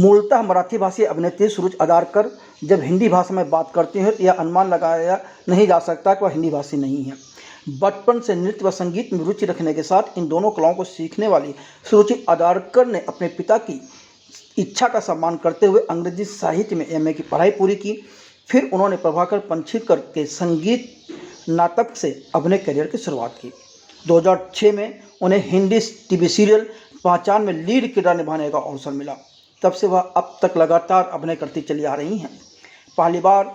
मूलतः मराठी भाषी अभिनेत्री सुरुचि अडारकर जब हिंदी भाषा में बात करती हैं तो यह अनुमान लगाया नहीं जा सकता कि वह हिंदी भाषी नहीं है। बचपन से नृत्य व संगीत में रुचि रखने के साथ इन दोनों कलाओं को सीखने वाली सुरुचि अडारकर ने अपने पिता की इच्छा का सम्मान करते हुए अंग्रेजी साहित्य में एमए की पढ़ाई पूरी की। फिर उन्होंने प्रभाकर पंछीकर के संगीत नाटक से अपने करियर की शुरुआत की। 2006 में उन्हें हिंदी टीवी सीरियल पहचान में लीड किरदार निभाने का अवसर मिला। तब से वह अब तक लगातार अभिनय करती चली आ रही हैं। पहली बार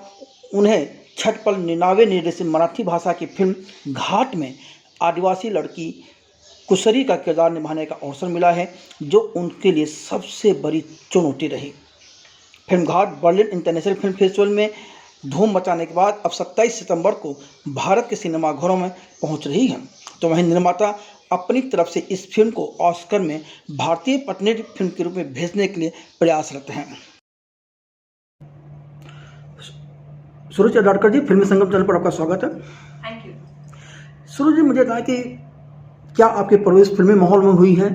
उन्हें छटपल 99 निर्देशित मराठी भाषा की फिल्म घाट में आदिवासी लड़की कुसरी का किरदार निभाने का अवसर मिला है, जो उनके लिए सबसे बड़ी चुनौती रही। फिल्म घाट बर्लिन इंटरनेशनल फिल्म फेस्टिवल में धूम मचाने के बाद अब 27 सितंबर को भारत के सिनेमाघरों में पहुंच रही है, तो वहीं निर्माता अपनी तरफ से इस फिल्म को ऑस्कर में भारतीय पटनेट फिल्म के रूप में भेजने के लिए प्रयासरत हैं। सुरुचि अडारकर जी, फिल्मी संगम चैनल पर आपका स्वागत है। Thank you. सुरुचि जी, मुझे बताएं कि क्या आपकी परवरिश फिल्मी माहौल में हुई है?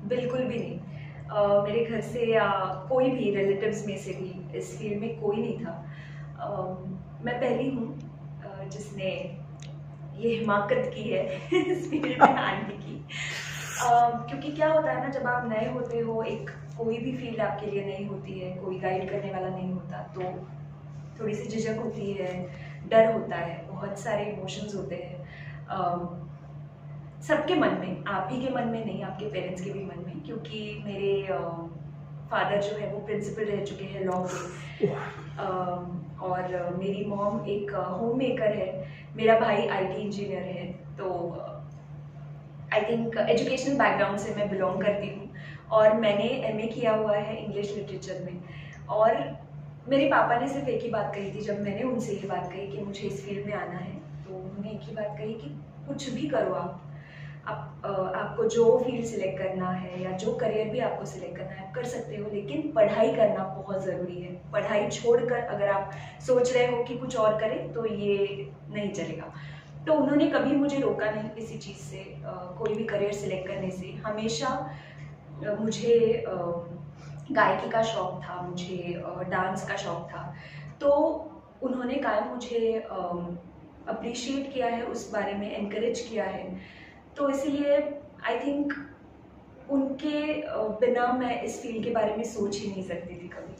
बिल्कुल भी नहीं। मेरे घर से या कोई भी रिलेटिव्स में से भी इस फील्ड में कोई नहीं था। मैं पहली हूँ जिसने ये हिमाकत की है इस फील्ड में आने की। क्योंकि क्या होता है ना, जब आप नए होते हो, एक कोई भी फील्ड आपके लिए नहीं होती है, कोई गाइड करने वाला नहीं होता, तो थोड़ी सी झिझक होती है, डर होता है, बहुत सारे इमोशंस होते हैं सबके मन में, आप ही के मन में नहीं, आपके पेरेंट्स के भी मन में। क्योंकि मेरे फादर जो है वो प्रिंसिपल रह चुके हैं लॉ के, और मेरी मॉम एक होम मेकर है, मेरा भाई आईटी इंजीनियर है। तो आई थिंक एजुकेशनल बैकग्राउंड से मैं बिलोंग करती हूँ, और मैंने एमए किया हुआ है इंग्लिश लिटरेचर में। और मेरे पापा ने सिर्फ एक ही बात कही थी, जब मैंने उनसे ये बात कही कि मुझे इस फील्ड में आना है, तो उन्होंने एक ही बात कही कि कुछ भी करो आपको जो फील्ड सिलेक्ट करना है या जो करियर भी आपको सिलेक्ट करना है आप कर सकते हो, लेकिन पढ़ाई करना बहुत ज़रूरी है। पढ़ाई छोड़कर अगर आप सोच रहे हो कि कुछ और करें तो ये नहीं चलेगा। तो उन्होंने कभी मुझे रोका नहीं किसी चीज़ से, कोई भी करियर सिलेक्ट करने से। हमेशा मुझे गायकी का शौक़ था, मुझे डांस का शौक़ था, तो उन्होंने कायम मुझे अप्रिशिएट किया है, उस बारे में एनकरेज किया है। तो इसीलिए आई थिंक उनके बिना मैं इस फील्ड के बारे में सोच ही नहीं सकती थी कभी।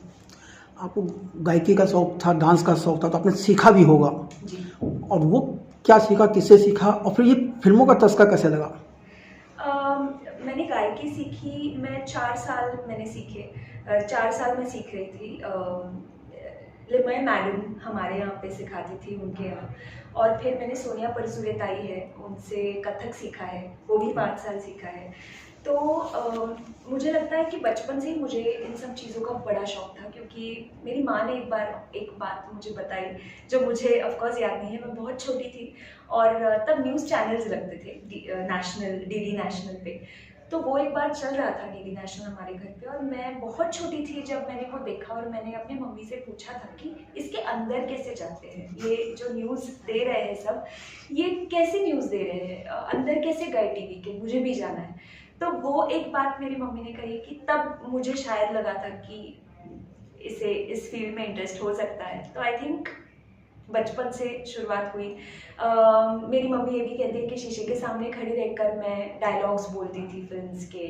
आपको गायकी का शौक था, डांस का शौक था, तो आपने सीखा भी होगा जी। और वो क्या सीखा, किससे सीखा, और फिर ये फिल्मों का चस्का कैसे लगा? मैंने गायकी सीखी, मैं 4 साल मैंने सीखे, 4 साल मैं सीख रही थी। लिमय मैडम हमारे यहाँ पे सिखाती थी, उनके यहाँ। और फिर मैंने सोनिया परसुरे ताई है, उनसे कथक सीखा है, वो भी 5 साल सीखा है। तो मुझे लगता है कि बचपन से ही मुझे इन सब चीज़ों का बड़ा शौक़ था, क्योंकि मेरी माँ ने एक बात मुझे बताई जो मुझे ऑफकोर्स याद नहीं है, मैं बहुत छोटी थी, और तब न्यूज़ चैनल्स लगते थे डीडी नेशनल पे। तो वो एक बार चल रहा था डीडी नेशनल हमारे घर पे, और मैं बहुत छोटी थी जब मैंने वो देखा, और मैंने अपनी मम्मी से पूछा था कि इसके अंदर कैसे जाते हैं, ये जो न्यूज़ दे रहे हैं सब, ये कैसे न्यूज़ दे रहे हैं, अंदर कैसे गए टीवी के, मुझे भी जाना है। तो वो एक बात मेरी मम्मी ने कही कि तब मुझे शायद लगा था कि इस फील्ड में इंटरेस्ट हो सकता है। तो आई थिंक बचपन से शुरुआत हुई। मेरी मम्मी ये भी कहती है कि शीशे के सामने खड़ी रहकर मैं डायलॉग्स बोलती थी फिल्म्स के,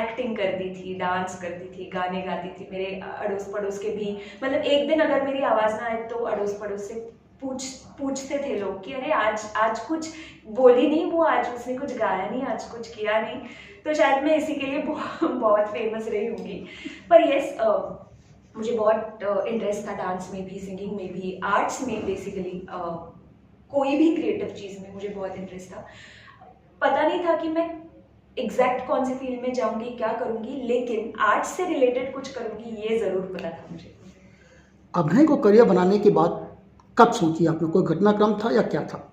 एक्टिंग करती थी, डांस करती थी, गाने गाती थी। मेरे अड़ोस पड़ोस के भी, मतलब एक दिन अगर मेरी आवाज़ ना आए तो अड़ोस पड़ोस से पूछते थे लोग कि अरे आज कुछ बोली नहीं वो, आज उसने कुछ गाया नहीं, आज कुछ किया नहीं। तो शायद मैं इसी के लिए बहुत फेमस रही होंगी। पर यस, मुझे बहुत इंटरेस्ट था डांस में भी, सिंगिंग में भी, आर्ट्स में। बेसिकली कोई भी क्रिएटिव चीज़ में मुझे बहुत इंटरेस्ट था। पता नहीं था कि मैं एग्जैक्ट कौन सी फील्ड में जाऊंगी, क्या करूंगी, लेकिन आर्ट्स से रिलेटेड कुछ करूंगी ये ज़रूर पता था मुझे। अभिनय को करियर बनाने के बाद कब सोची आपने? कोई घटनाक्रम था या क्या था?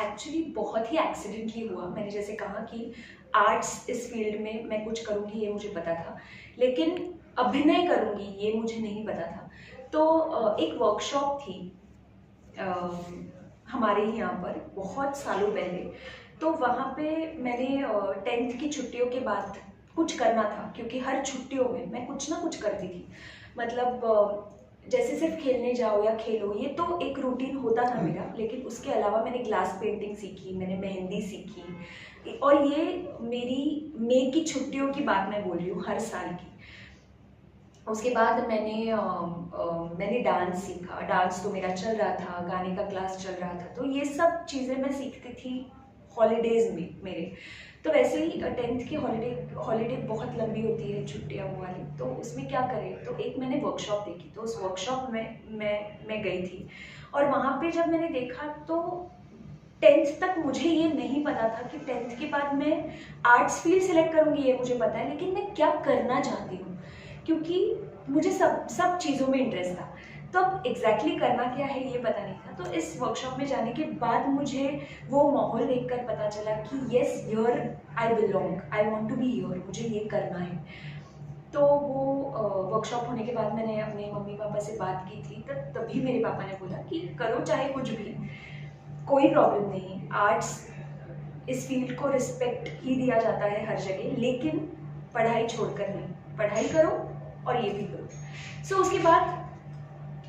एक्चुअली बहुत ही एक्सीडेंटली हुआ। मैंने जैसे कहा कि आर्ट्स इस फील्ड में मैं कुछ करूंगी ये मुझे पता था, लेकिन अभिनय करूंगी ये मुझे नहीं पता था। तो एक वर्कशॉप थी हमारे यहाँ पर बहुत सालों पहले, तो वहाँ पे मैंने 10th की छुट्टियों के बाद कुछ करना था, क्योंकि हर छुट्टियों में मैं कुछ ना कुछ करती थी। मतलब जैसे सिर्फ खेलने जाओ या खेलो, ये तो एक रूटीन होता था मेरा, लेकिन उसके अलावा मैंने ग्लास पेंटिंग सीखी, मैंने मेहंदी सीखी, और ये मेरी मई की छुट्टियों की बात मैं बोल रही हूँ, हर साल की। उसके बाद मैंने डांस सीखा। डांस तो मेरा चल रहा था, गाने का क्लास चल रहा था, तो ये सब चीज़ें मैं सीखती थी हॉलीडेज़ में मेरे। तो वैसे ही 10th की हॉलीडे बहुत लंबी होती है, छुट्टियाँ वो वाली, तो उसमें क्या करें, तो एक मैंने वर्कशॉप देखी, तो उस वर्कशॉप में मैं गई थी, और वहाँ पे जब मैंने देखा तो 10th तक मुझे ये नहीं पता था कि 10th के बाद मैं आर्ट्स फील्ड सेलेक्ट करूँगी, ये मुझे पता है, लेकिन मैं क्या करना चाहती हूँ, क्योंकि मुझे सब चीज़ों में इंटरेस्ट था। तो अब एग्जैक्टली करना क्या है ये पता नहीं था। तो इस वर्कशॉप में जाने के बाद मुझे वो माहौल देखकर पता चला कि yes, here I belong, I want to be here, मुझे ये करना है। तो वो वर्कशॉप होने के बाद मैंने अपने मम्मी पापा से बात की थी, तभी मेरे पापा ने बोला कि करो चाहे कुछ भी, कोई प्रॉब्लम नहीं। आर्ट्स, इस फील्ड को रिस्पेक्ट ही दिया जाता है हर जगह, लेकिन पढ़ाई छोड़कर नहीं, पढ़ाई करो और ये भी करो। सो उसके बाद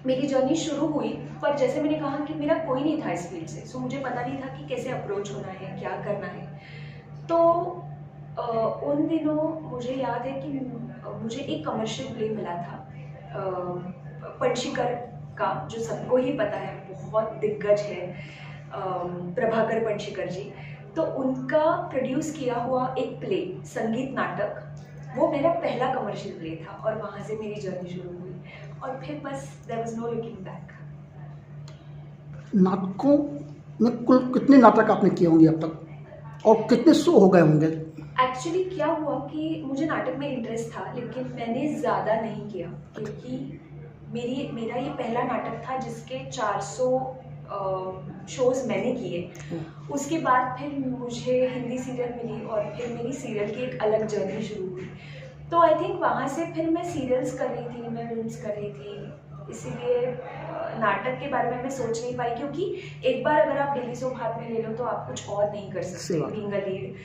मेरी जर्नी शुरू हुई, पर जैसे मैंने कहा कि मेरा कोई नहीं था इस फील्ड से, सो मुझे पता नहीं था कि कैसे अप्रोच होना है, क्या करना है। तो उन दिनों मुझे याद है कि मुझे एक कमर्शियल प्ले मिला था पंशीकर का, जो सबको ही पता है, बहुत दिग्गज है, प्रभाकर पंशीकर जी। तो उनका प्रोड्यूस किया हुआ एक प्ले, संगीत नाटक, वो मेरा पहला कमर्शियल प्ले था, और वहाँ से मेरी जर्नी शुरू हुई, और फिर बस there was no looking back. नाटकों में कुल कितने नाटक आपने किए होंगे अब तक, और कितने शो हो गए होंगे? एक्चुअली क्या हुआ कि मुझे नाटक में इंटरेस्ट था, लेकिन मैंने ज़्यादा नहीं किया, क्योंकि मेरा ये पहला नाटक था जिसके 400 शोज़ मैंने किए। उसके बाद फिर मुझे हिंदी सीरियल मिली, और फिर मेरी सीरियल की एक अलग जर्नी शुरू हुई। तो आई थिंक वहाँ से फिर मैं सीरियल्स कर रही थी, मैं फिल्म्स कर रही थी, इसीलिए नाटक के बारे में मैं सोच नहीं पाई, क्योंकि एक बार अगर आप डेली सोप हाथ में ले लो तो आप कुछ और नहीं कर सकते बीइंग अ लीड।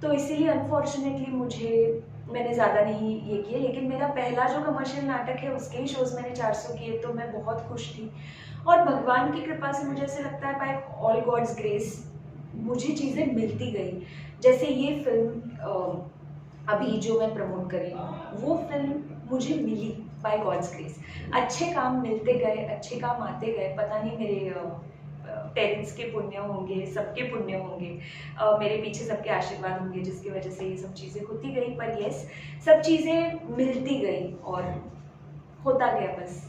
तो इसीलिए अनफॉर्चुनेटली मैंने ज़्यादा नहीं ये किए, लेकिन मेरा पहला जो कमर्शियल नाटक है उसके ही शोज़ मैंने 400 किए, तो मैं बहुत खुश थी। और भगवान की कृपा से मुझे ऐसे लगता है, बाय ऑल गॉड्स ग्रेस, मुझे चीज़ें मिलती गई। जैसे ये फिल्म अभी जो मैं प्रमोट कर रही हूँ, वो फिल्म मुझे मिली बाय गॉड्स ग्रेस। अच्छे काम मिलते गए, अच्छे काम आते गए, पता नहीं मेरे पेरेंट्स के पुण्य होंगे, सबके पुण्य होंगे, मेरे पीछे सबके आशीर्वाद होंगे, जिसकी वजह से ये सब चीज़ें होती गई। पर यस, सब चीज़ें मिलती गई और होता गया बस।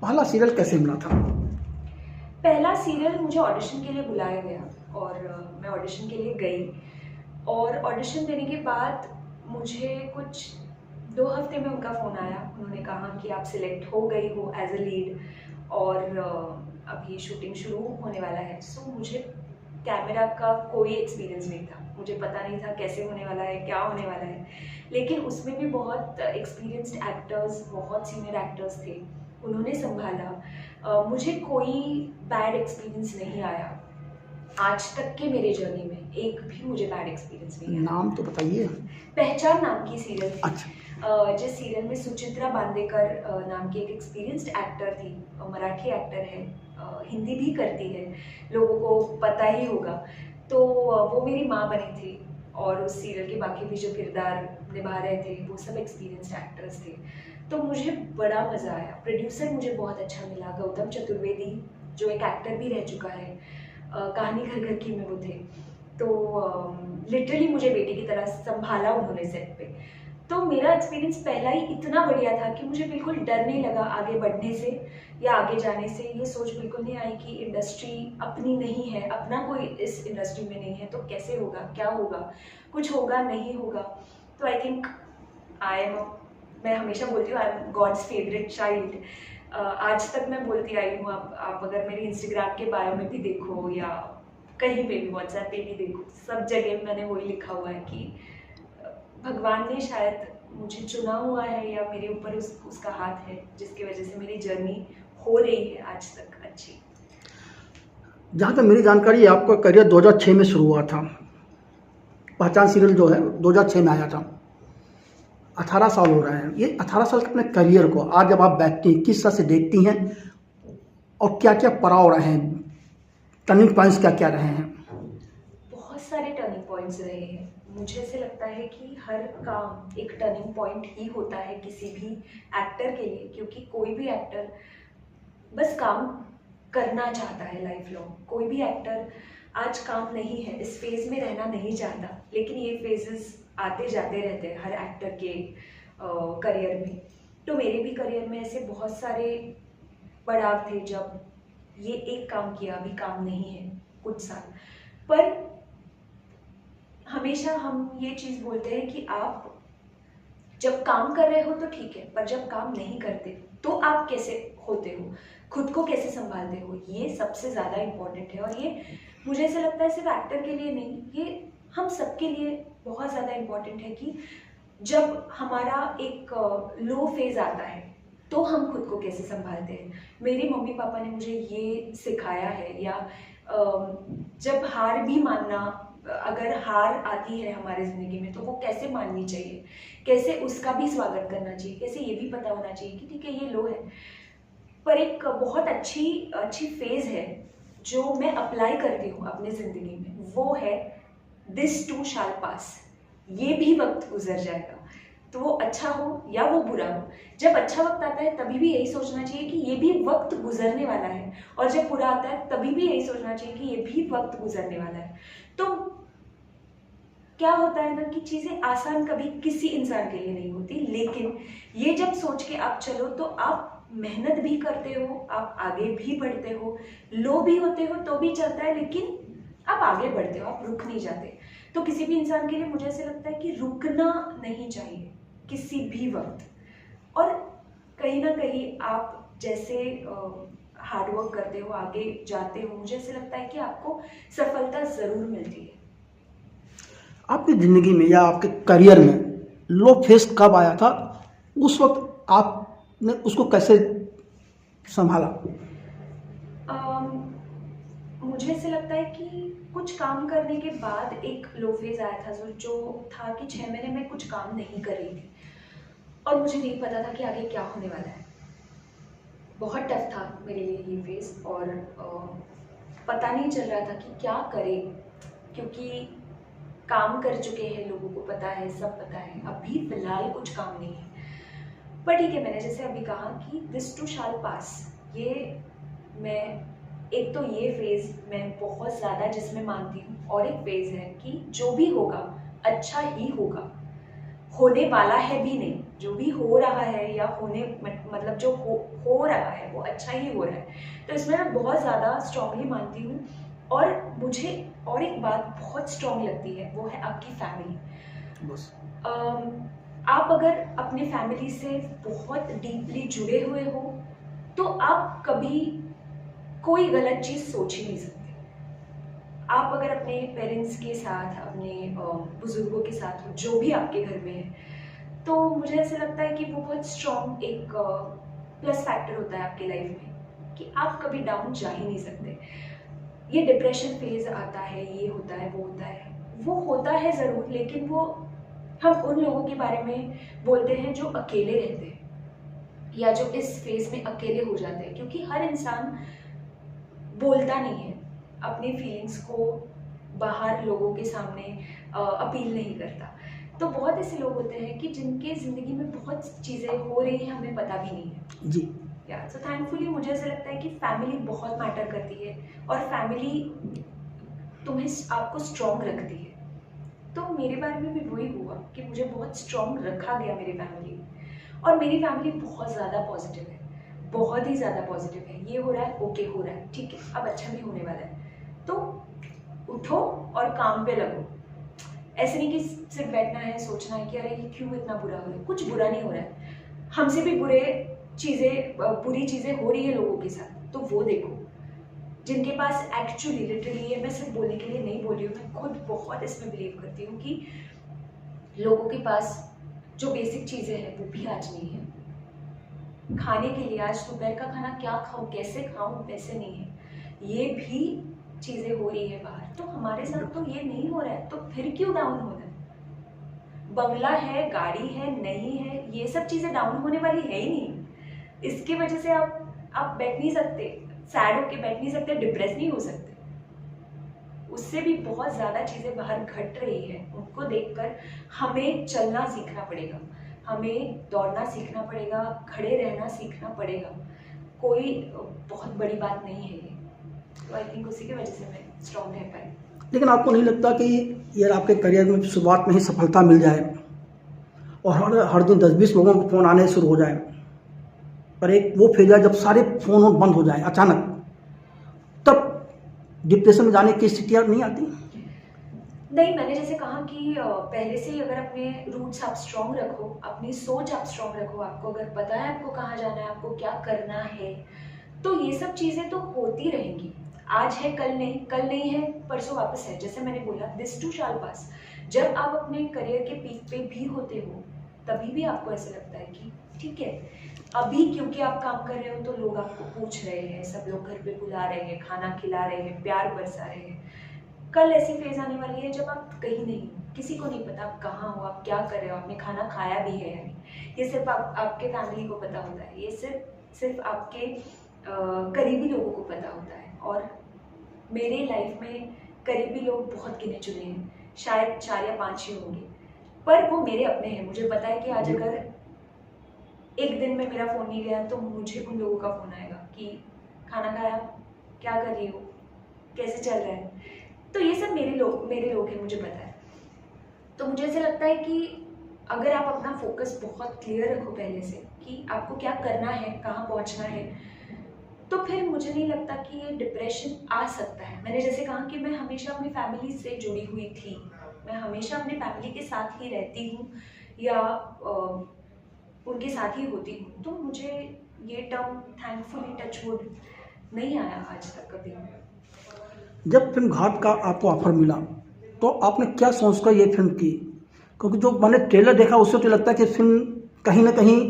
पहला सीरियल कैसे मिला था? पहला सीरियल मुझे ऑडिशन के लिए बुलाया गया, और मैं ऑडिशन के लिए गई, और ऑडिशन देने के बाद मुझे कुछ 2 हफ्ते में उनका फ़ोन आया। उन्होंने कहा कि आप सिलेक्ट हो गई हो एज अ लीड, और अभी शूटिंग शुरू होने वाला है। सो मुझे कैमरा का कोई एक्सपीरियंस नहीं था, मुझे पता नहीं था कैसे होने वाला है, क्या होने वाला है, लेकिन उसमें भी बहुत एक्सपीरियंस्ड एक्टर्स, बहुत सीनियर एक्टर्स थे, उन्होंने संभाला। मुझे कोई बैड एक्सपीरियंस नहीं आया आज तक के मेरे जर्नी में, एक भी मुझे बैड एक्सपीरियंस नहीं आया। नाम तो बताइए। पहचान नाम की सीरियल थी। अच्छा। जिस सीरियल में सुचित्रा बांदेकर नाम की एक एक्सपीरियंस्ड एक्टर थी, मराठी एक्टर है, हिंदी भी करती है, लोगों को पता ही होगा। तो वो मेरी माँ बनी थी, और उस सीरियल के बाकी भी जो किरदार निभा रहे थे वो सब एक्सपीरियंस्ड एक्टर्स थे। तो मुझे बड़ा मज़ा आया। प्रोड्यूसर मुझे बहुत अच्छा मिला, गौतम चतुर्वेदी, जो एक एक्टर भी रह चुका है, कहानी घर घर की में वो थे। तो लिटरली मुझे बेटी की तरह संभाला उन्होंने सेट पे। तो मेरा एक्सपीरियंस पहला ही इतना बढ़िया था कि मुझे बिल्कुल डर नहीं लगा आगे बढ़ने से या आगे जाने से। ये सोच बिल्कुल नहीं आई कि इंडस्ट्री अपनी नहीं है, अपना कोई इस इंडस्ट्री में नहीं है तो कैसे होगा, क्या होगा, कुछ होगा नहीं होगा। तो आई थिंक मैं हमेशा बोलती हूँ I am God's favourite child. आज तक मैं बोलती आई हूँ, आप अगर मेरे इंस्टाग्राम के बायो में भी देखो या कहीं पे भी व्हाट्सएप पे भी देखो, सब जगह मैंने वही लिखा हुआ है कि भगवान ने शायद मुझे चुना हुआ है या मेरे ऊपर उसका हाथ है, जिसकी वजह से मेरी जर्नी हो रही है आज तक अच्छी। जहाँ तक मेरी जानकारी है, आपका करियर 2006 में शुरू हुआ था। पहचान सीरियल जो है 2006 में आया था। 18 साल हो रहे हैं, ये 18 साल के अपने करियर को आज जब आप बैठती हैं किस तरह से देखती हैं और क्या क्या पड़ाव रहे हैं, टर्निंग पॉइंट्स क्या क्या रहे हैं? बहुत सारे टर्निंग पॉइंट्स रहे हैं। मुझे ऐसे लगता है कि हर काम एक टर्निंग पॉइंट ही होता है किसी भी एक्टर के लिए, क्योंकि कोई भी एक्टर बस काम करना चाहता है लाइफ लॉन्ग। कोई भी एक्टर आज काम नहीं है, इस फेज़ में रहना नहीं चाहता, लेकिन ये फेजेस आते जाते रहते हैं हर एक्टर के करियर में। तो मेरे भी करियर में ऐसे बहुत सारे पड़ाव थे जब ये एक काम किया, अभी काम नहीं है कुछ साल, पर हमेशा हम ये चीज़ बोलते हैं कि आप जब काम कर रहे हो तो ठीक है, पर जब काम नहीं करते तो आप कैसे होते हो, खुद को कैसे संभालते हो, ये सबसे ज़्यादा इम्पोर्टेंट है। और ये मुझे ऐसा लगता है सिर्फ एक्टर के लिए नहीं, ये हम सबके लिए बहुत ज़्यादा इम्पोर्टेंट है कि जब हमारा एक लो फेज़ आता है तो हम खुद को कैसे संभालते हैं। मेरे मम्मी पापा ने मुझे ये सिखाया है, या जब हार भी मानना, अगर हार आती है हमारे ज़िंदगी में तो वो कैसे माननी चाहिए, कैसे उसका भी स्वागत करना चाहिए, कैसे ये भी पता होना चाहिए कि ठीक है ये लो है, पर एक बहुत अच्छी फेज़ है जो मैं अप्लाई करती हूँ अपनी ज़िंदगी में, वो है दिस टू शैल पास। ये भी वक्त गुजर जाएगा, तो वो अच्छा हो या वो बुरा हो। जब अच्छा वक्त आता है तभी भी यही सोचना चाहिए कि ये भी वक्त गुजरने वाला है, और जब बुरा आता है तभी भी यही सोचना चाहिए कि ये भी वक्त गुजरने वाला है। तो क्या होता है ना कि चीज़ें आसान कभी किसी इंसान के लिए नहीं होती, लेकिन ये जब सोच के आप चलो तो आप मेहनत भी करते हो, आप आगे भी बढ़ते हो, लो भी होते हो तो भी चलता है, लेकिन आप आगे बढ़ते हो, आप रुक नहीं जाते। तो किसी भी इंसान के लिए मुझे ऐसे लगता है कि रुकना नहीं चाहिए किसी भी वक्त। और कहीं ना कहीं आप जैसे हार्डवर्क करते हो, आगे जाते हो, मुझे ऐसे लगता है कि आपको सफलता ज़रूर मिलती है। आपकी ज़िंदगी में या आपके करियर में लो फेस कब आया था, उस वक्त आपने उसको कैसे संभाला? मुझे ऐसे लगता है कि कुछ काम करने के बाद एक लो फेज आया था, जो था कि 6 महीने में कुछ काम नहीं कर रही थी और मुझे नहीं पता था कि आगे क्या होने वाला है। बहुत टफ था मेरे लिए ये फेज, और पता नहीं चल रहा था कि क्या करें, क्योंकि काम कर चुके हैं, लोगों को पता है, सब पता है, अभी फिलहाल कुछ काम नहीं है। पर ठीक है, मैंने जैसे अभी कहा कि दिस टू शैल पास, ये मैं एक तो ये फेज़ मैं बहुत ज़्यादा जिसमें मानती हूँ, और एक फेज़ है कि जो भी होगा अच्छा ही होगा, होने वाला है भी नहीं, जो भी हो रहा है या होने मतलब जो हो रहा है वो अच्छा ही हो रहा है। तो इसमें मैं बहुत ज़्यादा स्ट्रांगली मानती हूँ। और मुझे और एक बात बहुत स्ट्रांग लगती है, वो है आपकी फैमिली। बस आप अगर अपने फैमिली से बहुत डीपली जुड़े हुए हो तो आप कभी कोई गलत चीज़ सोच ही नहीं सकते। आप अगर अपने पेरेंट्स के साथ, अपने बुजुर्गों के साथ हो, जो भी आपके घर में है, तो मुझे ऐसा लगता है कि वो बहुत स्ट्रॉन्ग एक प्लस फैक्टर होता है आपकी लाइफ में, कि आप कभी डाउन जा ही नहीं सकते। ये डिप्रेशन फेज आता है, ये होता है, वो होता है ज़रूर, लेकिन वो हम उन लोगों के बारे में बोलते हैं जो अकेले रहते हैं या जो इस फेज में अकेले हो जाते हैं, क्योंकि हर इंसान बोलता नहीं है, अपनी फीलिंग्स को बाहर लोगों के सामने अपील नहीं करता। तो बहुत ऐसे लोग होते हैं कि जिनके ज़िंदगी में बहुत चीज़ें हो रही हैं, हमें पता भी नहीं है। जी, या सो थैंकफुली मुझे ऐसा लगता है कि फैमिली बहुत मैटर करती है, और फैमिली तुम्हें आपको स्ट्रॉन्ग रखती है। तो मेरे बारे में भी वही हुआ कि मुझे बहुत स्ट्रॉन्ग रखा गया मेरी फैमिली, और मेरी फैमिली बहुत ज़्यादा पॉजिटिव है, बहुत ही ज़्यादा पॉजिटिव है। ये हो रहा है, ओके हो रहा है, ठीक है, अब अच्छा भी होने वाला है, तो उठो और काम पे लगो। ऐसे नहीं कि सिर्फ बैठना है, सोचना है कि अरे ये क्यों इतना बुरा हो रहा है। कुछ बुरा नहीं हो रहा है, हमसे भी बुरी चीज़ें हो रही है लोगों के साथ, तो वो देखो। जिनके पास एक्चुअली लिटरली, ये मैं सिर्फ बोलने के लिए नहीं बोल रही हूँ, मैं खुद बहुत इसमें बिलीव करती हूँ कि लोगों के पास जो बेसिक चीज़ें हैं वो भी आज नहीं है। खाने के लिए आज दोपहर का खाना क्या खाऊं, कैसे खाऊं, पैसे नहीं है, ये भी चीज़ें हो रही है बाहर। तो हमारे साथ तो ये नहीं हो रहा है, तो फिर क्यों डाउन होना है। बंगला है, गाड़ी है, नहीं है, ये सब चीज़ें डाउन होने वाली है ही नहीं। इसकी वजह से आप बैठ नहीं सकते, सैड होके बैठ नहीं सकते, डिप्रेस नहीं हो सकते। उससे भी बहुत ज़्यादा चीज़ें बाहर घट रही है, उनको देखकर हमें चलना सीखना पड़ेगा, हमें दौड़ना सीखना पड़ेगा, खड़े रहना सीखना पड़ेगा। कोई बहुत बड़ी बात नहीं है ये। तो आई थिंक उसी की वजह से मैं स्ट्रॉन्ग रह पाई। लेकिन आपको नहीं लगता कि यार आपके करियर में शुरुआत में ही सफलता मिल जाए और हर दिन 10-20 लोगों को फ़ोन आने शुरू हो जाए, पर एक वो फेज है जब सारे फ़ोन बंद हो जाए अचानक, तब डिप्रेशन में जाने की स्थितियाँ नहीं आती? नहीं, मैंने जैसे कहा कि पहले से ही अगर अपने रूट्स आप स्ट्रॉन्ग रखो, अपनी सोच आप स्ट्रॉन्ग रखो, आपको अगर पता है आपको कहाँ जाना है, आपको क्या करना है, तो ये सब चीज़ें तो होती रहेंगी। आज है, कल नहीं है, परसों वापस है। जैसे मैंने बोला, दिस टू शैल पास। जब आप अपने करियर के पीक पे भी होते हो, तभी भी आपको ऐसा लगता है कि ठीक है, अभी क्योंकि आप काम कर रहे हो तो लोग आपको पूछ रहे हैं, सब लोग घर पे बुला रहे हैं, खाना खिला रहे हैं, प्यार बरसा रहे हैं। कल ऐसी फेज आने वाली है जब आप कहीं नहीं हो, किसी को नहीं पता आप कहाँ हो, आप क्या कर रहे हो, आपने खाना खाया भी है या नहीं। ये सिर्फ आपके फैमिली को पता होता है, ये सिर्फ आपके करीबी लोगों को पता होता है। और मेरे लाइफ में करीबी लोग बहुत गिने चुने हैं, शायद 4 या 5 ही होंगे, पर वो मेरे अपने हैं। मुझे पता है कि आज अगर एक दिन में मेरा फ़ोन नहीं गया तो मुझे उन लोगों का फ़ोन आएगा कि खाना खाया, क्या कर रही हो, कैसे चल रहा है। तो ये सब मेरे लोग हैं, मुझे पता है। तो मुझे ऐसा लगता है कि अगर आप अपना फोकस बहुत क्लियर रखो पहले से कि आपको क्या करना है, कहाँ पहुँचना है, तो फिर मुझे नहीं लगता कि ये डिप्रेशन आ सकता है। मैंने जैसे कहा कि मैं हमेशा अपनी फैमिली से जुड़ी हुई थी, मैं हमेशा अपनी फैमिली के साथ ही रहती हूँ या उनके साथ ही होती हूँ, तो मुझे ये टर्म थैंकफुली टचवुड नहीं आया आज तक कभी। जब फिल्म घाट का आपको ऑफर मिला तो आपने क्या सोचकर ये फिल्म की? क्योंकि जो मैंने ट्रेलर देखा उससे तो लगता है कि फिल्म कहीं ना कहीं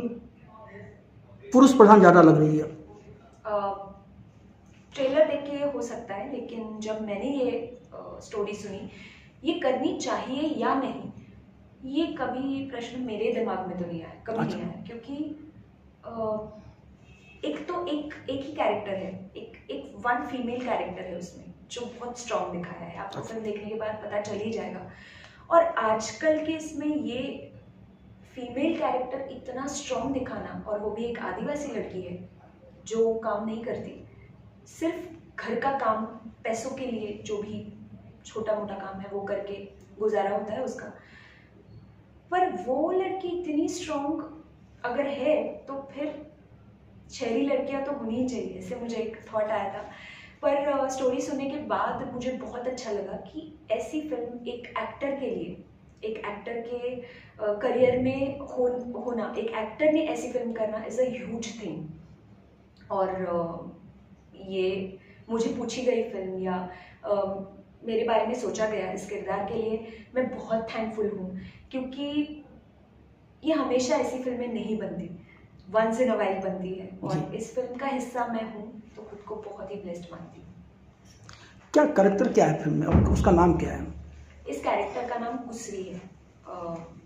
पुरुष प्रधान ज़्यादा लग रही है। ट्रेलर देख के ये हो सकता है, लेकिन जब मैंने ये स्टोरी सुनी, ये करनी चाहिए या नहीं, ये कभी प्रश्न मेरे दिमाग में तो नहीं आया, कभी नहीं आया। क्योंकि एक ही कैरेक्टर है, एक वन फीमेल कैरेक्टर है उसमें, जो बहुत स्ट्रॉन्ग दिखाया है। आपको फिल्म देखने के बाद पता चल ही जाएगा। और आजकल के इसमें ये फीमेल कैरेक्टर इतना स्ट्रॉन्ग दिखाना, और वो भी एक आदिवासी लड़की है जो काम नहीं करती, सिर्फ घर का काम, पैसों के लिए जो भी छोटा मोटा काम है वो करके गुजारा होता है उसका, पर वो लड़की इतनी स्ट्रॉन्ग अगर है तो फिर शहरी लड़कियां तो होनी ही चाहिए, ऐसे मुझे एक थॉट आया था। पर स्टोरी सुनने के बाद मुझे बहुत अच्छा लगा कि ऐसी फिल्म एक एक्टर के लिए, एक एक्टर के करियर में होना, एक एक्टर ने ऐसी फिल्म करना इज़ अ ह्यूज थिंग। और ये मुझे पूछी गई फिल्म या मेरे बारे में सोचा गया इस किरदार के लिए मैं बहुत थैंकफुल हूँ, क्योंकि ये हमेशा ऐसी फिल्में नहीं बनती, वंस इन अ वाइल बनती है। और इस फिल्म का हिस्सा मैं हूँ तो खुद को बहुत ही ब्लेस्ड मानती हूँ। क्या कैरेक्टर क्या है फिल्म में और उसका नाम क्या है? इस कैरेक्टर का नाम कुसरी है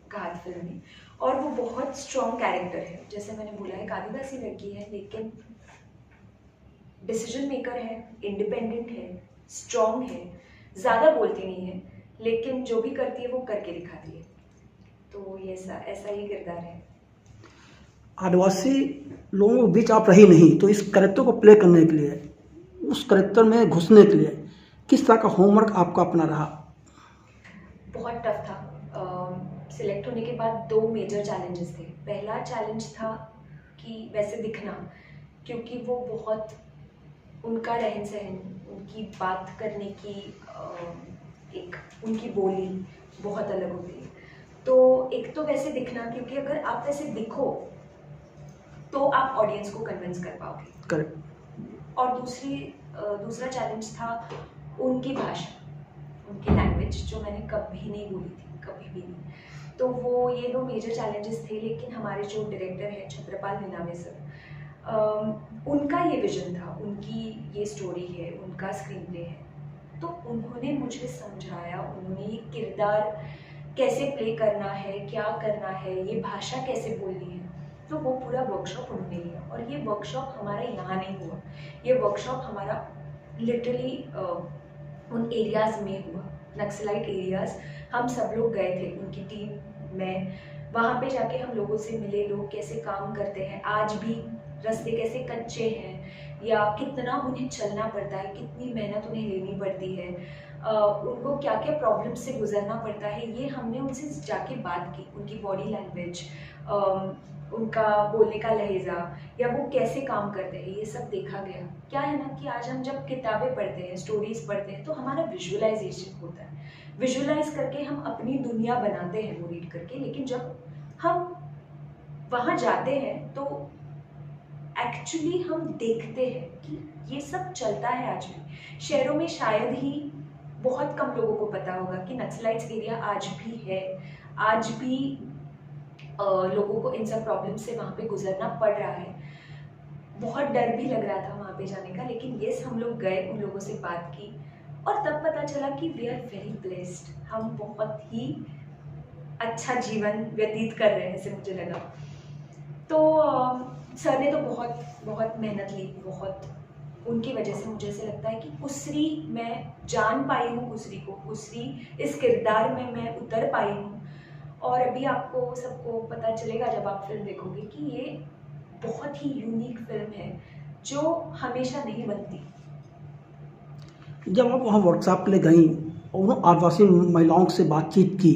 घाट फिल्म में, और वो बहुत स्ट्रॉन्ग कैरेक्टर है। जैसे मैंने बोला, एक आदिवासी लड़की है, लेकिन डिसीजन मेकर है, इंडिपेंडेंट है, स्ट्रॉन्ग है, ज़्यादा बोलती नहीं है, लेकिन जो भी करती है वो करके दिखाती है। तो ये ऐसा ही किरदार है। आदिवासी लोगों के बीच आप रही नहीं, तो इस कैरेक्टर को प्ले करने के लिए, उस कैरेक्टर में घुसने के लिए किस तरह का होमवर्क आपका अपना रहा? बहुत टफ था। सिलेक्ट होने के बाद 2 मेजर चैलेंजेस थे। पहला चैलेंज था कि वैसे दिखना, क्योंकि वो बहुत, उनका रहन सहन, उनकी बात करने की एक उनकी बोली बहुत अलग होती है। तो एक तो वैसे दिखना, क्योंकि अगर आप वैसे दिखो तो आप ऑडियंस को कन्विंस कर पाओगे। करेक्ट। और दूसरा चैलेंज था उनकी भाषा, उनकी लैंग्वेज, जो मैंने कभी नहीं बोली थी, कभी भी नहीं। तो वो ये 2 मेजर चैलेंजेस थे। लेकिन हमारे जो डायरेक्टर हैं छत्रपाल नीनावे सर, उनका ये विजन था, उनकी ये स्टोरी है, उनका स्क्रीन प्ले है, तो उन्होंने मुझे समझाया, उन्होंने ये किरदार कैसे प्ले करना है, क्या करना है, ये भाषा कैसे बोलनी है, तो वो पूरा वर्कशॉप उन्होंने लिया। और ये वर्कशॉप हमारे यहाँ नहीं हुआ, ये वर्कशॉप हमारा लिटरली उन एरियाज़ में हुआ, नक्सलाइट एरियाज़। हम सब लोग गए थे उनकी टीम में, वहाँ पे जाके हम लोगों से मिले, लोग कैसे काम करते हैं, आज भी रास्ते कैसे कच्चे हैं, या कितना उन्हें चलना पड़ता है, कितनी मेहनत उन्हें लेनी पड़ती है, उनको क्या क्या प्रॉब्लम से गुजरना पड़ता है, ये हमने उनसे जाके बात की। उनकी बॉडी लैंग्वेज, उनका बोलने का लहजा, या वो कैसे काम करते हैं, ये सब देखा गया। क्या है ना कि आज हम जब किताबें पढ़ते हैं, स्टोरीज पढ़ते हैं, तो हमारा विजुअलाइजेशन होता है, विजुअलाइज करके हम अपनी दुनिया बनाते हैं वो रीड करके। लेकिन जब हम वहाँ जाते हैं तो एक्चुअली हम देखते हैं कि ये सब चलता है आज भी। शहरों में शायद ही बहुत कम लोगों को पता होगा कि नक्सलाइट्स एरिया आज भी है, आज भी लोगों को इन सब प्रॉब्लम से वहाँ पे गुजरना पड़ रहा है। बहुत डर भी लग रहा था वहाँ पे जाने का, लेकिन यस हम लोग गए, उन लोगों से बात की, और तब पता चला कि वी आर वेरी ब्लेस्ड, हम बहुत ही अच्छा जीवन व्यतीत कर रहे हैं, ऐसे मुझे लगा। तो सर ने तो बहुत बहुत मेहनत ली, बहुत, उनकी वजह से मुझे ऐसे लगता है कि कुसरी मैं जान पाई हूँ, कुसरी को, कुसरी इस किरदार में मैं उतर पाई हूँ। और अभी आपको सबको पता चलेगा जब आप फिल्म देखोगे कि ये बहुत ही यूनिक फिल्म है जो हमेशा नहीं बनती। जब आप वहाँ वर्कशॉप के लिए गई और उन आदिवासी महिलाओं से बातचीत की,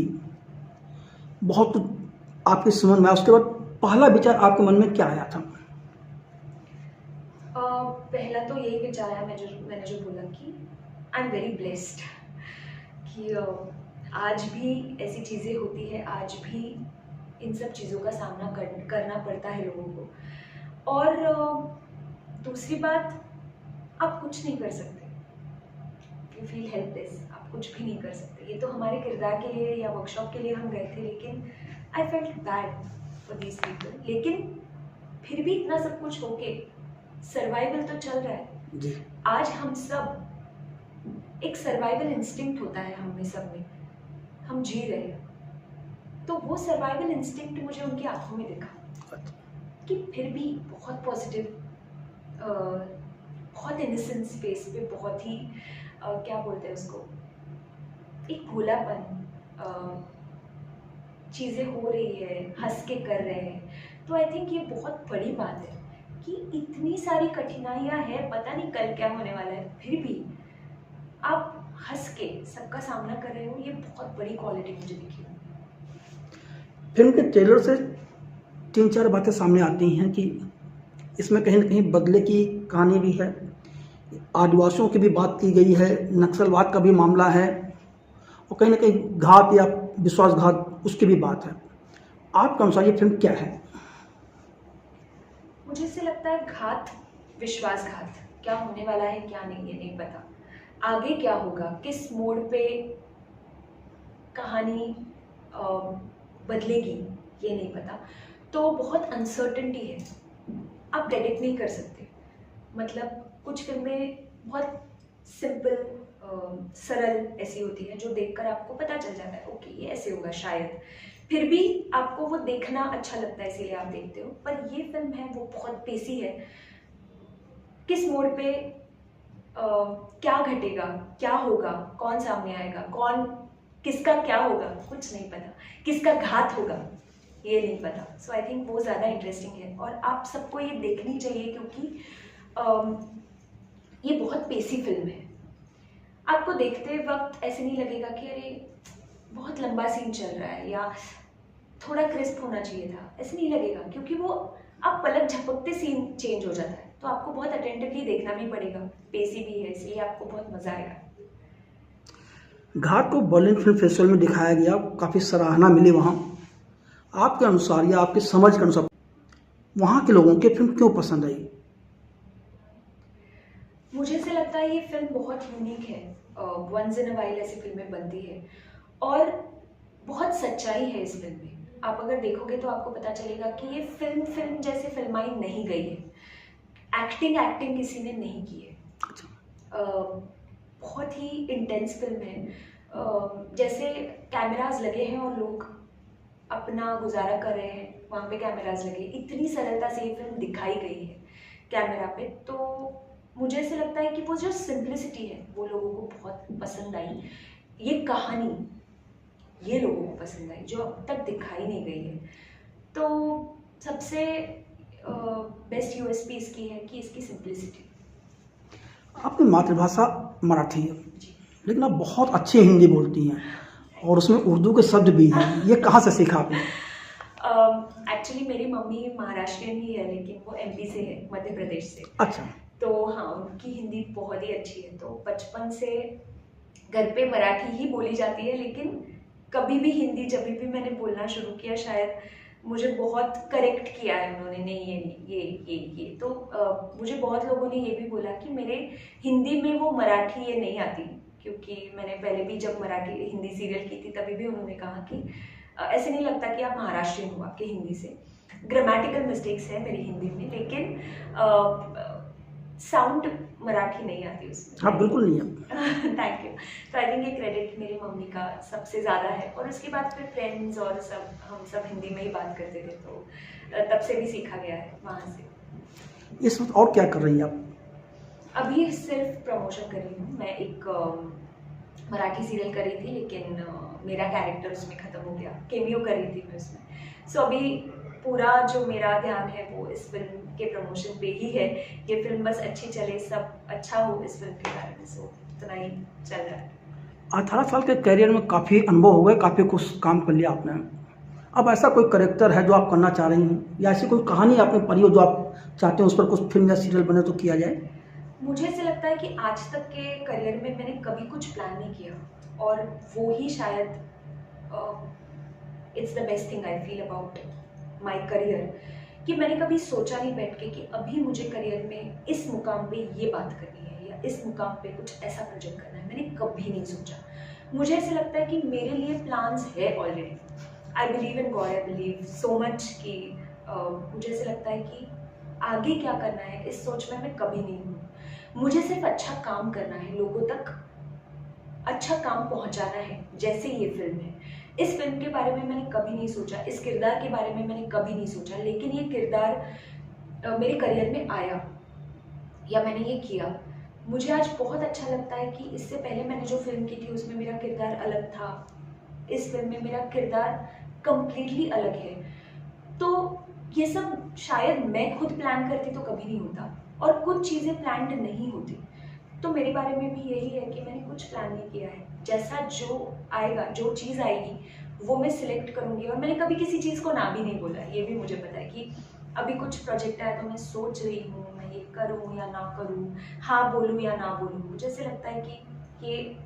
बहुत कुछ आपकी समझ में आया, उसके बाद पहला विचार आपके मन में क्या आया था? पहला तो यही विचार आया, मैंने जो बोला कि आई एम वेरी ब्लेस्ड कि आज भी ऐसी चीज़ें होती है, आज भी इन सब चीज़ों का सामना करना पड़ता है लोगों को। और दूसरी बात, आप कुछ नहीं कर सकते, यू फील हेल्पलेस, आप कुछ भी नहीं कर सकते। ये तो हमारे किरदार के लिए या वर्कशॉप के लिए हम गए थे, लेकिन I felt bad for these people. लेकिन फिर भी इतना सब कुछ होके सर्वाइवल तो चल रहा है जी। आज हम सब, एक सर्वाइवल इंस्टिंक्ट होता है हम में सब में, हम जी रहे हैं, तो वो सर्वाइवल इंस्टिंक्ट मुझे उनकी आंखों में दिखा कि फिर भी बहुत पॉजिटिव, बहुत इनोसेंस फेस पे, बहुत ही क्या बोलते हैं उसको, एक भोलापन, चीज़ें हो रही है, हंस के कर रहे हैं। तो आई थिंक ये बहुत बड़ी बात है कि इतनी सारी कठिनाइयाँ हैं, पता नहीं कल क्या होने वाला है, फिर भी आप हंस के सबका सामना कर रहे हो, ये बहुत बड़ी क्वालिटी मुझे दिखी। फिल्म के ट्रेलर से 3-4 बातें सामने आती हैं कि इसमें कहीं ना कहीं बदले की कहानी भी है, आदिवासियों की भी बात की गई है, नक्सलवाद का भी मामला है, और कहीं ना कहीं घात या विश्वासघात उसकी भी बात है। आपके अनुसार ये फिल्म क्या है? मुझे ऐसे लगता है घात, विश्वासघात, क्या होने वाला है क्या नहीं, ये नहीं पता, आगे क्या होगा, किस मोड़ पे कहानी बदलेगी, ये नहीं पता। तो बहुत अनसर्टेनिटी है, आप प्रेडिक्ट नहीं कर सकते। मतलब कुछ फिल्में बहुत सिंपल, सरल ऐसी होती है जो देखकर आपको पता चल जाता है ओके ये ऐसे होगा शायद, फिर भी आपको वो देखना अच्छा लगता है इसीलिए आप देखते हो। पर ये फिल्म है वो बहुत पेसी है, किस मोड़ पे क्या घटेगा, क्या होगा, कौन सामने आएगा, कौन किसका क्या होगा, कुछ नहीं पता, किसका घात होगा ये नहीं पता। सो आई थिंक वो ज़्यादा इंटरेस्टिंग है और आप सबको ये देखनी चाहिए क्योंकि ये बहुत पेसी फिल्म है। आपको देखते वक्त ऐसे नहीं लगेगा कि अरे बहुत लंबा सीन चल रहा है या थोड़ा क्रिस्प होना चाहिए था, ऐसे नहीं लगेगा क्योंकि वो आप पलक झपकते सीन चेंज हो जाता है। तो आपको बहुत अटेंटिवली देखना भी पड़ेगा, पेसी भी है इसलिए आपको बहुत मज़ा आएगा। घाट को बर्लिन फिल्म फेस्टिवल में दिखाया गया, काफ़ी सराहना मिली वहाँ। आपके अनुसार या आपकी समझ के अनुसार वहाँ के लोगों की फिल्म क्यों पसंद आई? मुझे ऐसे लगता है ये फिल्म बहुत यूनिक है, वंस इन अ वाइल ऐसी फिल्में बनती है और बहुत सच्चाई है इस फिल्म में। आप अगर देखोगे तो आपको पता चलेगा कि ये फिल्म जैसे फिल्माई नहीं गई है, एक्टिंग किसी ने नहीं की है। बहुत ही इंटेंस फिल्म है, जैसे कैमरास लगे हैं और लोग अपना गुजारा कर रहे हैं, वहाँ पे कैमरास लगे, इतनी सरलता से ये फिल्म दिखाई गई है कैमरा पे, तो मुझे ऐसे लगता है कि वो जो सिंप्लिसिटी है वो लोगों को बहुत पसंद आई। ये कहानी ये लोगों को पसंद आई जो अब तक दिखाई नहीं गई है। तो सबसे बेस्ट यूएसपी इसकी है कि इसकी सिंप्लिसिटी। आपकी मातृभाषा मराठी है, जी, लेकिन आप बहुत अच्छी हिंदी बोलती हैं और उसमें उर्दू के शब्द भी हैं। ये कहाँ से सीखा आपने? एक्चुअली मेरी मम्मी महाराष्ट्रियन ही है, लेकिन वो एमपी से है, मध्य प्रदेश से। अच्छा। तो हाँ, उनकी हिंदी बहुत ही अच्छी है, तो बचपन से घर पे मराठी ही बोली जाती है, लेकिन कभी भी हिंदी जब भी मैंने बोलना शुरू किया, शायद मुझे बहुत करेक्ट किया है उन्होंने, नहीं ये नहीं ये तो मुझे बहुत लोगों ने ये भी बोला कि मेरे हिंदी में वो मराठी ये नहीं आती, क्योंकि मैंने पहले भी जब मराठी हिंदी सीरियल की थी तभी भी उन्होंने कहा कि ऐसे नहीं लगता कि आप महाराष्ट्रियन हो आपके हिंदी से। ग्रामेटिकल मिस्टेक्स है मेरी हिंदी में, लेकिन साउंड मराठी नहीं आती उसमें। हाँ, बिल्कुल नहीं है। Thank you. तो आई थिंक ये क्रेडिट मेरी मम्मी का सबसे ज़्यादा है, और उसके बाद फिर फ्रेंड्स और सब हम सब हिंदी में ही बात करते थे, तो तब से भी सीखा गया है वहाँ से। इस वक्त और क्या कर रही हैं आप? अभी सिर्फ प्रमोशन कर रही हूँ। मैं एक मराठी सीरियल कर रही थी, लेकिन मेरा कैरेक्टर उसमें ख़त्म हो गया, केमियो कर रही थी मैं उसमें। सो अभी पूरा जो मेरा ध्यान है वो इस फिल्म के प्रमोशन पे ही है। ये फिल्म बस अच्छी चले, सब अच्छा हो इस फिल्म के बारे में, सो इतना ही चल रहा है। 18 साल के करियर में काफ़ी अनुभव हो गए, काफ़ी कुछ काम कर लिया आपने। अब ऐसा कोई कैरेक्टर है जो आप करना चाह रही हैं, या ऐसी कोई कहानी आपने पढ़ी हो जो आप चाहते हैं उस पर कुछ फिल्म या सीरियल बने तो किया जाए? मुझे ऐसे लगता है कि आज तक के करियर में मैंने कभी कुछ प्लान नहीं किया, और वो ही शायद it's the best thing I feel about my career, कि मैंने कभी सोचा नहीं बैठ के कि अभी मुझे करियर में इस मुकाम पे ये बात करनी है या इस मुकाम पे कुछ ऐसा प्रोजेक्ट करना है। मैंने कभी नहीं सोचा। मुझे ऐसे लगता है कि मेरे लिए प्लान्स है already. I believe in God, I believe so much कि मुझे ऐसे लगता है कि आगे क्या करना है इस सोच में मैं कभी नहीं हूँ। मुझे सिर्फ अच्छा काम करना है, लोगों तक अच्छा काम पहुँचाना है, जैसे ये फिल्म है। इस फिल्म के बारे में मैंने कभी नहीं सोचा, इस किरदार के बारे में मैंने कभी नहीं सोचा, लेकिन ये किरदार मेरे करियर में आया या मैंने ये किया। मुझे आज बहुत अच्छा लगता है कि इससे पहले मैंने जो फिल्म की थी उसमें मेरा किरदार अलग था, इस फिल्म में मेरा किरदार कंप्लीटली अलग है। तो ये सब शायद मैं खुद प्लान करती तो कभी नहीं होता, और कुछ चीज़ें प्लान्ड नहीं होती। तो मेरे बारे में भी यही है कि मैंने कुछ प्लान नहीं किया है, जैसा जो आएगा, जो चीज़ आएगी वो मैं सिलेक्ट करूँगी। और मैंने कभी किसी चीज़ को ना भी नहीं बोला, ये भी मुझे पता है कि अभी कुछ प्रोजेक्ट आया तो मैं सोच रही हूँ मैं ये करूँ या ना करूँ, हाँ बोलूँ या ना बोलूँ। मुझे ऐसे लगता है कि ये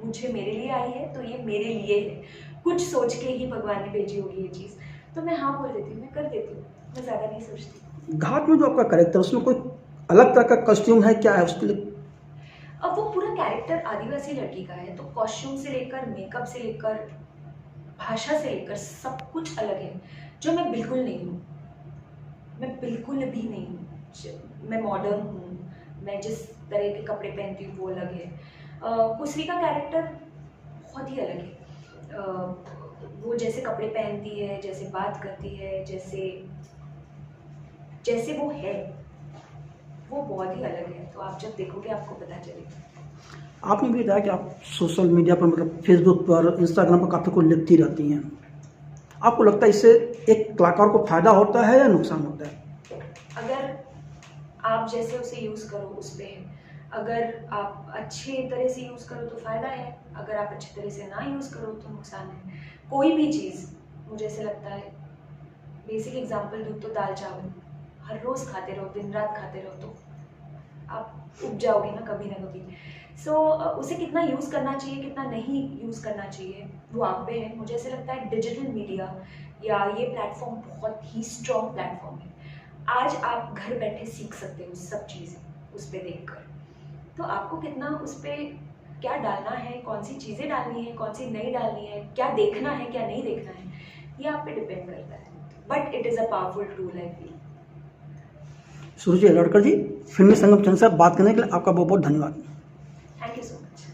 मुझे मेरे लिए आई है तो ये मेरे लिए है, कुछ सोच के ही भगवान ने भेजी होगी ये चीज़, तो मैं हाँ बोल देती हूँ, मैं कर देती हूँ, मैं ज़्यादा नहीं सोचती। घाट में जो आपका कैरेक्टर, उसमें कोई अलग तरह का कॉस्ट्यूम है, क्या है उसके लिए? अब वो पूरा कैरेक्टर आदिवासी लड़की का है, तो कॉस्ट्यूम से लेकर मेकअप से लेकर भाषा से लेकर सब कुछ अलग है, जो मैं बिल्कुल नहीं हूँ। मैं बिल्कुल भी नहीं हूँ। मैं मॉडर्न हूँ, मैं जिस तरह के कपड़े पहनती हूँ वो अलग है। कुसरी का कैरेक्टर बहुत ही अलग है। वो जैसे कपड़े पहनती है, जैसे बात करती है, जैसे वो है, वो बहुत ही अलग है। तो आप जब देखोगे आपको पता चलेगा। आपने भी बताया कि आप सोशल मीडिया पर, मतलब फेसबुक पर, इंस्टाग्राम पर काफ़ी कुछ लिखती रहती हैं। आपको लगता है इससे एक कलाकार को फ़ायदा होता है या नुकसान होता है? अगर आप जैसे उसे यूज़ करो उस पे है। अगर आप अच्छे तरह से यूज़ करो तो फ़ायदा है, अगर आप अच्छी तरह से ना यूज़ करो तो नुकसान है। कोई भी चीज़ मुझे ऐसे लगता है, बेसिक एग्जांपल दूँ तो दाल चावल हर रोज़ खाते रहो, दिन रात खाते रहो, तो आप उब जाओगे ना कभी ना कभी। सो उसे कितना यूज़ करना चाहिए, कितना नहीं यूज़ करना चाहिए, वो आप पे है। मुझे ऐसे लगता है डिजिटल मीडिया या ये प्लेटफॉर्म बहुत ही स्ट्रॉन्ग प्लेटफॉर्म है। आज आप घर बैठे सीख सकते हो सब चीज़ें उस पर देख कर। तो आपको कितना उस पर क्या डालना है, कौन सी चीज़ें डालनी है, कौन सी नहीं डालनी है, क्या देखना है क्या नहीं देखना है, ये आप पे डिपेंड करता है। But it is a powerful tool I feel. Suruchi Ladkar ji, फिल्मी संगम चैनल से बात करने के लिए आपका बहुत बहुत धन्यवाद। Thank you so much.